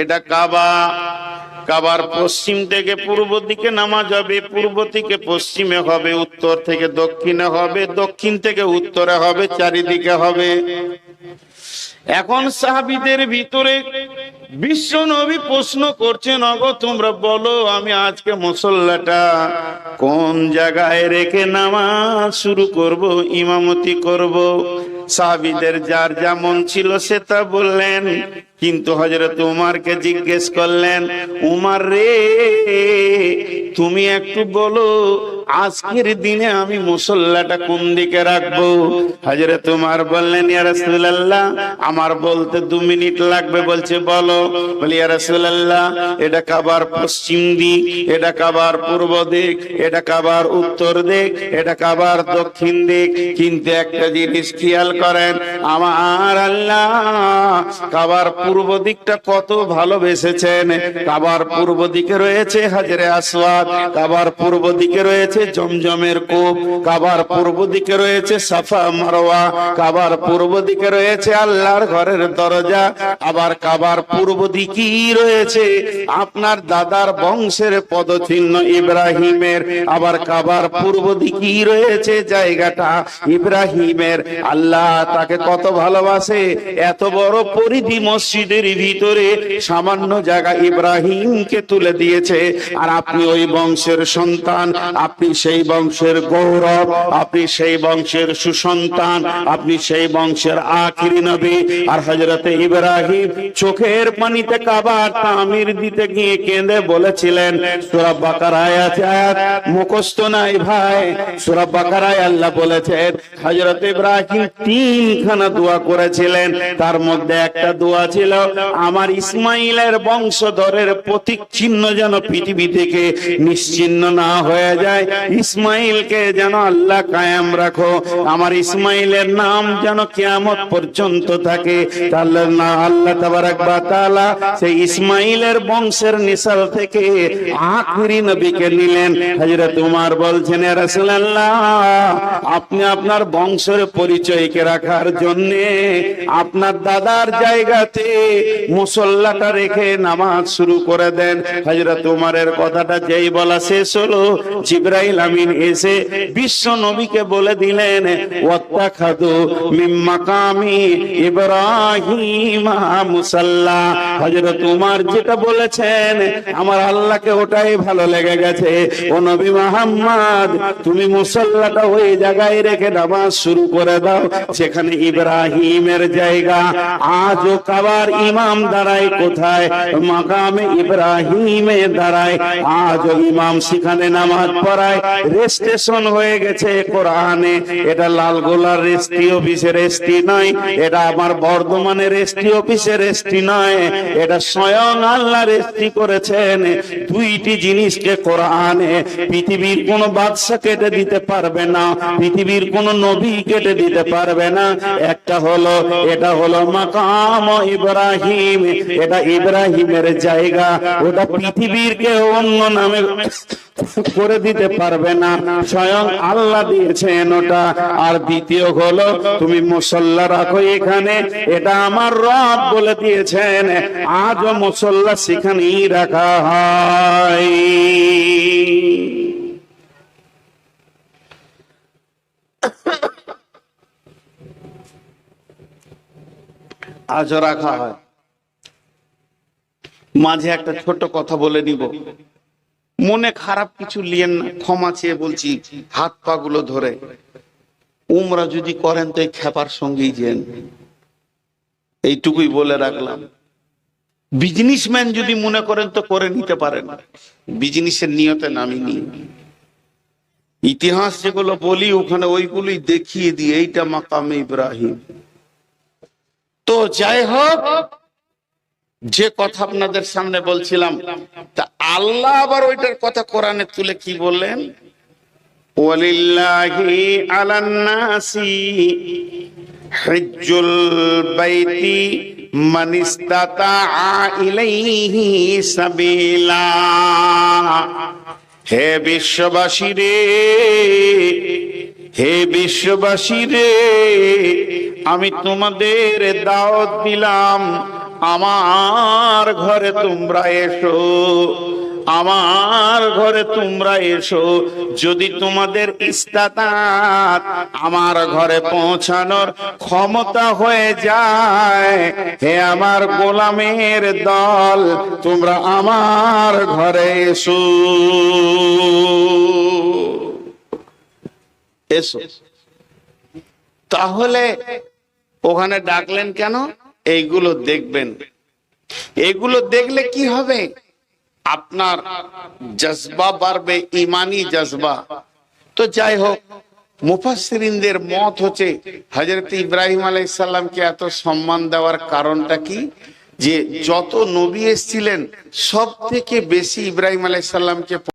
এটা কাবা। কাবার পশ্চিম থেকে পূর্ব দিকে নামাজ হবে, পূর্ব থেকে পশ্চিমে হবে, উত্তর থেকে দক্ষিণে হবে, দক্ষিণ থেকে উত্তরে হবে, চারিদিকে হবে। এখন সাহাবীদের ভিতরে বিশ্ব নবী প্রশ্ন করছেন, ওগো তোমরা বলো আমি আজকে মুসল্লাটা কোন জায়গায় রেখে নামাজ শুরু করব, ইমামতি করব। সাহাবীদের যার যেমন ছিল সে তা বললেন, কিন্তু হযরত উমরকে জিজ্ঞেস করলেন, উমর রে তুমি একটু বলো আজকের দিনে আমি মুসল্লাটা কোন দিকে রাখবো। হযরত উমর বললেন, ইয়া রাসূলুল্লাহ আমার বলতে 2 মিনিট লাগবে। বলছে বলো। বলি, ইয়া রাসূলুল্লাহ এটা কাবার পশ্চিম দিক, এটা কাবার পূর্ব দিক, এটা কাবার উত্তর দিক, এটা কাবার দক্ষিণ দিক, কিন্তু একটা জিনিস খেয়াল করেন, আমার আল্লাহ কাবার পূর্ব দিকটা কত ভালোবেসেছেন। কাবার পূর্ব দিকে রয়েছে হাজরে আসওয়াদ, কাবার পূর্ব দিকে রয়েছে জমজমের কূপ, কাবার পূর্ব দিকে রয়েছে সাফা মারওয়া, কাবার পূর্ব দিকে রয়েছে আল্লাহর ঘরের দরজা, আবার কাবার পূর্ব দিকেই রয়েছে আপনার দাদার বংশের পদচিহ্ন ইব্রাহিমের, আবার কাবার পূর্ব দিকেই রয়েছে জায়গাটা ইব্রাহিমের। আল্লাহ তাকে কত ভালোবাসে, এত বড় পরিধি মসজিদের ভিতরে সামান্য জায়গা ইব্রাহিমকে তুলে দিয়েছে। আর আপনি ওই বংশের সন্তান, আপনি সেই বংশের গৌরব, আপনি সেই বংশের সুসন্তান, আপনি সেই বংশের আখিরি নবী। আর হযরতে ইব্রাহিম চোখের পানিতে কাবার তামির দিতে গিয়ে কেঁদে বলেছিলেন, সূরা বাকারায় আছে, আয়াত মুখস্থ নাই ভাই, সূরা বাকারায় আল্লাহ বলেছেন হযরত ইব্রাহিম 3খানা দোয়া করেছিলেন। তার মধ্যে একটা দোয়া ছিল, আমার ইসমাইলের বংশধরের প্রতীক চিহ্ন যেন পৃথিবী থেকে নিশ্চিহ্ন না হয়ে যায়, ইসমাইলকে যেন আল্লাহ কায়েম রাখো, আমার ইসমাইলের নাম যেন কিয়ামত পর্যন্ত থাকে। তাহলে না আল্লাহ তাবারক ওয়া তাআলা সেই ইসমাইলের বংশের নিসাল থেকে আখিরি নবীকে নিলেন। হযরত উমর বলছেন, ইয়া রাসূলুল্লাহ আপনি আপনার বংশের পরিচয়কে রাখার জন্য আপনার দাদার জায়গাতে মুসল্লাটা রেখে নামাজ শুরু করে দেন। হযরত উমরের কথাটা যেই বলা শেষ হলো, জিবরাইল আমিন এসে বিশ্ব নবীকে বলে দিলেন, ওয়াত্তাখাযু মিন মাকামি ইব্রাহিম মুসাল্লা। হযরত উমর যেটা বলেছেন আমার আল্লাহকে ওটাই ভালো লেগে গেছে। ও নবী মুহাম্মদ তুমি মুসল্লাটা ওই জায়গায় রেখে নামাজ শুরু করে দাও যেখানে ইব্রাহিমের জায়গা। আজও কাবার ইমাম দাঁড়ায় কোথায়? মাকামে ইব্রাহিমে দাঁড়ায়। আজও ইমাম সেখানে নামাজ পড়ায়। রেজিস্ট্রেশন হয়ে গেছে কোরআনে। এটা লালগোলার রেজিস্ট্রি অফিসের রেজিস্ট্রি নয়, এটা আমার বর্ধমানের রেজিস্ট্রি অফিসের রেজিস্ট্রি নয়, এটা স্বয়ং আল্লাহ রেজিস্ট্রি করেছেন। 2টি জিনিসকে কোরআনে পৃথিবীর কোন বাদশা কেটে দিতে পারবে না, পৃথিবীর কোন নবী কেটে দিতে পারবে না। একটা হলো, এটা হলো মাকাম ইব্রাহিম, এটা ইব্রাহিমের জায়গা, ওটা পৃথিবীর কেউ অন্য নামে করে দিতে পারবে না, স্বয়ং আল্লাহ দিয়েছেন ওটা। আর দ্বিতীয় হলো তুমি মুসল্লা রাখো এখানে, এটা আমার রব বলে দিয়েছেন। আজও মুসল্লা সেখানেই রাখা হয়। আজও রাখা হয়। মাঝে একটা ছোট কথা বলে নিব, মনে খারাপ কিছু লিয়েন না, ক্ষমা চেয়ে বলছি হাত পা গুলো ধরে। উমরা যদি করেন তো এই খেপার সঙ্গেই যেন, এইটুকুই বলে রাখলাম। বিজনেসম্যান যদি মনে করেন তো করে নিতে পারেন, বিজনেসের নিয়তে নামিনি। ইতিহাস যেগুলো বলি ওখানে ওইগুলোই দেখিয়ে দিই, এইটা মাকামে ইব্রাহিম। তো যাই হোক, যে কথা আপনাদের সামনে বলছিলাম, তা আল্লাহ আবার ওইটার কথা কোরআনে তুলে কি বললেন, ওয়ালিল্লাহি আলান নাসি হিজ্জুল বাইতি মান ইসতাতাআ ইলাইহি সাবিলা। হে বিশ্ববাসী রে, হে বিশ্ববাসী রে, আমি তোমাদের দাওয়াত দিলাম আমার ঘরে তোমরা এসো, আমার ঘরে তোমরা এসো। যদি তোমাদের ইস্তাতাত আমার ঘরে পৌঁছানোর ক্ষমতা হয়ে যায়, হে আমার গোলামের দল, তোমরা আমার ঘরে এসো, এসো। তাহলে ওখানে ডাকলেন কেন? এইগুলো দেখবেন। এগুলো দেখলে কি হবে? আপনার জজবা বাড়বে, ইমানি জজবা। তো যাই হোক, মুফাসসিরিনদের মত হচ্ছে হযরত ইব্রাহিম আলাইহিস সালামকে এত সম্মান দেওয়ার কারণটা কি, যে যত নবী এসেছিলেন সব থেকে বেশি ইব্রাহিম আলাইহিস সালামকে